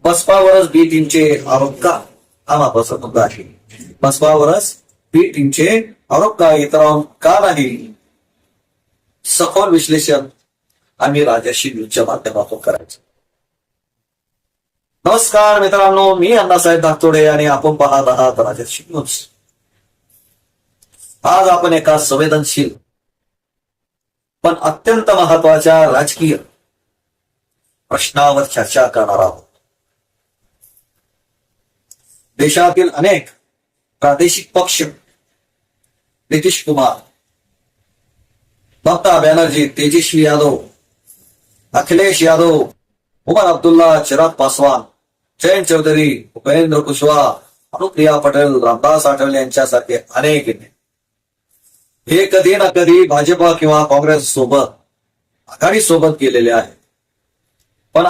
बसपावरच बी टीमचे आरोप का? हा महत्वाचा मुद्दा आहे. बसपावरच बी टीमचे आरोप का, इतरांवर का नाही? सखोल विश्लेषण आम्ही राजर्षी न्यूजच्या माध्यमातून करायचं. नमस्कार मित्रांनो, मी अण्णासाहेब धाकतोडे आणि आपण पाहत आहात राजर्षी न्यूज. आज आपण एका संवेदनशील पण अत्यंत महत्वाच्या राजकीय प्रश्नावर चर्चा करणार आहोत. देशातील अनेक प्रादेशिक पक्ष, नितीश कुमार, ममता बॅनर्जी, तेजस्वी यादव, अखिलेश यादव, उमर अब्दुल्ला, चिराग पासवान, जयंत चौधरी, उपेंद्र कुशवाहा, अनुप्रिया पटेल, रामदास आठवले यांच्यासारखे अनेक नेते हे कधी ना कधी भाजपा किंवा काँग्रेस सोबत आघाडी सोबत गेलेले आहेत. पण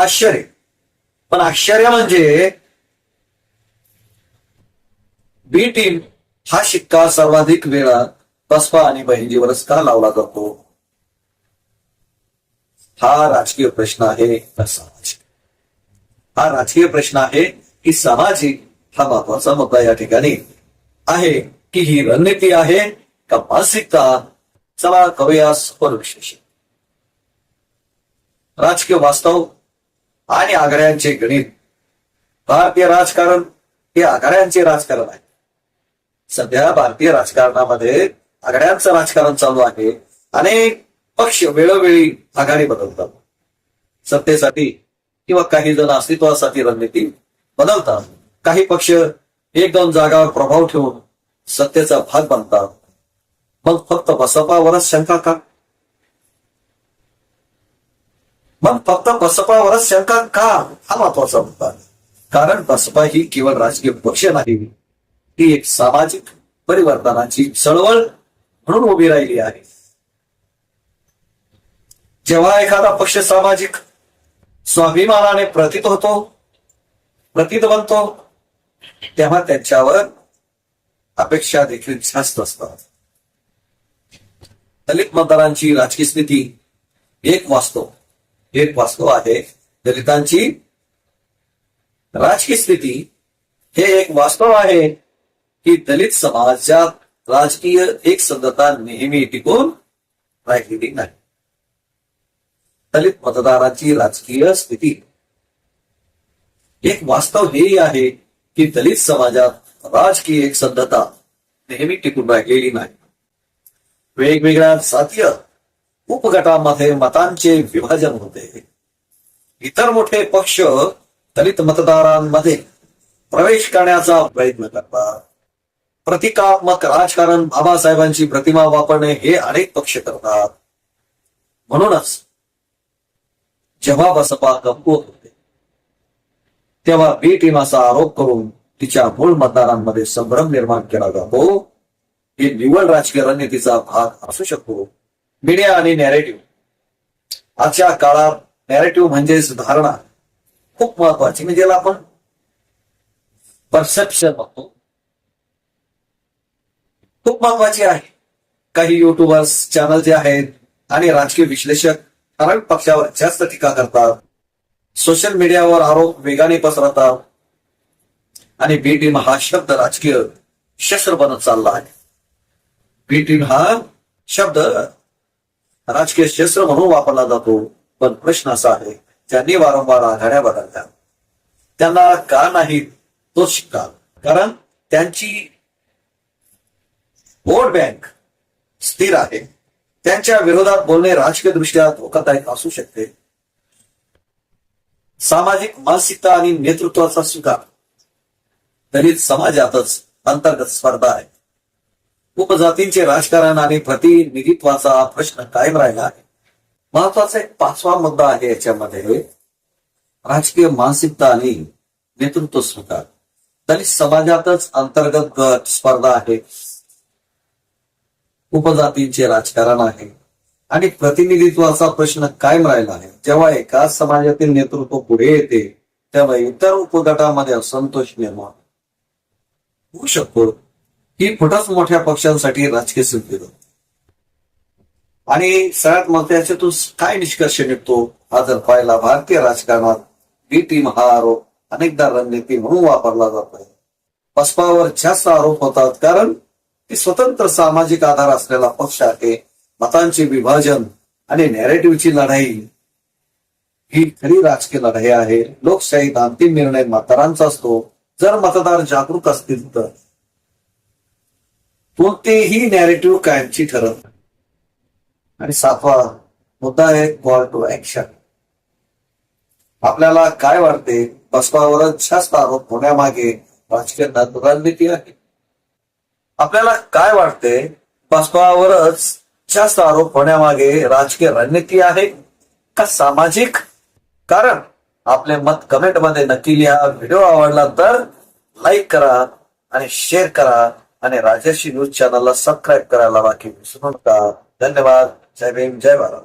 आश्चर्य म्हणजे बी टीम हा शिक्का सर्वाधिक वेळा बसपा आणि बहिणजीवरच का लावला जातो? हा राजकीय प्रश्न आहे का सामाजिक? हा राजकीय प्रश्न आहे की सामाजिक? हा महत्वाचा मुद्दा या ठिकाणी आहे की ही रणनीती आहे का मानसिकता? चला करूया सखोल विश्लेषण. राजकीय वास्तव आणि आघाड्यांचे गणित. भारतीय राजकारण हे आघाड्यांचे राजकारण आहे. सध्या भारतीय राजकारणामध्ये आघाड्यांचं राजकारण चालू आहे. अनेक पक्ष वेळोवेळी आघाडी बदलतात सत्तेसाठी किंवा काही जण अस्तित्वासाठी रणनीती बदलतात. काही पक्ष एक दोन जागावर प्रभाव ठेवून सत्तेचा भाग बनतात. मग फक्त बसपावरच शंका का? हा महत्वाचा मुद्दा. कारण बसपा ही केवळ राजकीय पक्ष नाही, ती एक सामाजिक परिवर्तनाची चळवळ म्हणून उभी राहिली आहे. जेव्हा एखादा पक्ष सामाजिक स्वाभिमानाने प्रतीत बनतो, तेव्हा त्यांच्यावर अपेक्षा देखील जास्त असतात. दलित मतदारांची राजकीय स्थिती एक वास्तव आहे. दलितांची राजकीय स्थिती हे एक वास्तव आहे की दलित समाजात राजकीय एकसंधता नेहमी टिकून राहिलेली नाही. दलित मतदारांची राजकीय स्थिती एक वास्तव हेही आहे की दलित समाजात राजकीय एकसंधता नेहमी टिकून राहिलेली नाही. वेगवेगळ्या जातीय उपगटांमध्ये मतांचे विभाजन होते. इतर मोठे पक्ष दलित मतदारांमध्ये प्रवेश करण्याचा प्रयत्न करतात. प्रतिकात्मक राजकारण, बाबासाहेबांची प्रतिमा वापरणे हे अनेक पक्ष करतात. म्हणूनच जेव्हा बसपा कमकुवत होते तेव्हा बी टीम असा आरोप करून तिच्या मूळ मतदारांमध्ये संभ्रम निर्माण केला जातो. हे निव्वळ राजकीय रणनीतीचा भाग असू शकतो. मीडिया आणि नॅरेटिव्ह. आजच्या काळात नॅरेटिव्ह म्हणजेच धारणा खूप महत्वाची, म्हणजे ज्याला आपण परसेप्शन म्हणतो, खूप महत्वाची आहे. काही युट्यूबर्स चॅनल जे आहेत आणि राजकीय विश्लेषक ठराविक पक्षावर जास्त टीका करतात. सोशल मीडियावर आरोप वेगाने पसरतात आणि बी टीम हा शब्द राजकीय शस्त्र बनत चालला आहे. बी टीम हा शब्द राजकीय शस्त्र म्हणून वापरला जातो. पण प्रश्न असा आहे, ज्यांनी वारंवार आघाड्या बदलल्या त्यांना का नाही तोच शिक्का? कारण त्यांची वोट बँक स्थिर आहे. त्यांच्या विरोधात बोलणे राजकीय दृष्ट्या धोकादायक असू शकते. सामाजिक मानसिकता आणि नेतृत्वाचा स्वीकार. दलित समाजातच अंतर्गत स्पर्धा आहे. उपजातींचे राजकारण आणि प्रतिनिधित्वाचा प्रश्न कायम राहिला आहे. महत्वाचा एक पाचवा मुद्दा आहे याच्यामध्ये, राजकीय मानसिकता आणि नेतृत्व स्वीकार. दलित समाजातच अंतर्गत गट स्पर्धा आहे. उपजातींचे राजकारण आहे आणि प्रतिनिधित्वाचा प्रश्न कायम राहिला आहे. जेव्हा एकाच समाजातील नेतृत्व पुढे येते तेव्हा इतर उपगटामध्ये असंतोष निर्माण होऊ शकतो. ही फुटच मोठ्या पक्षांसाठी राजकीय सिद्धी. आणि सगळ्यात महत्त्वाचे तो काय निष्कर्ष निघतो हा जर पाहिला भारतीय राजकारणात बी टीम हा आरोप अनेकदा रणनीती म्हणून वापरला जातोय. बसपावर जास्त आरोप होतात कारण ती स्वतंत्र सामाजिक आधार असलेला पक्ष आहे. मतांचे विभाजन आणि नॅरेटिव्हची लढाई ही खरी राजकीय लढाई आहे. लोकशाहीत अंतिम निर्णय मतदारांचा असतो. जर मतदार जागरूक असतील तर कोणतेही नॅरेटिव्ह कायमची ठरत नाही. आणि सातवा मुद्दा आहे कॉल टू ऍक्शन. आपल्याला काय वाटते? बसपावरच जास्त आरोप होण्यामागे राजकीय रणनीती आहे. आपल्याला काय वाटते? बसपावरच जास्त आरोप होण्यामागे राजकीय रणनीती आहे का सामाजिक कारण? आपले मत कमेंट मध्ये नक्की लिहा. व्हिडिओ आवडला तर लाईक करा आणि शेअर करा आणि राजर्षी न्यूज चॅनलला सबस्क्राईब करायला बाकी विसरू नका. धन्यवाद. जय भीम, जय भारत.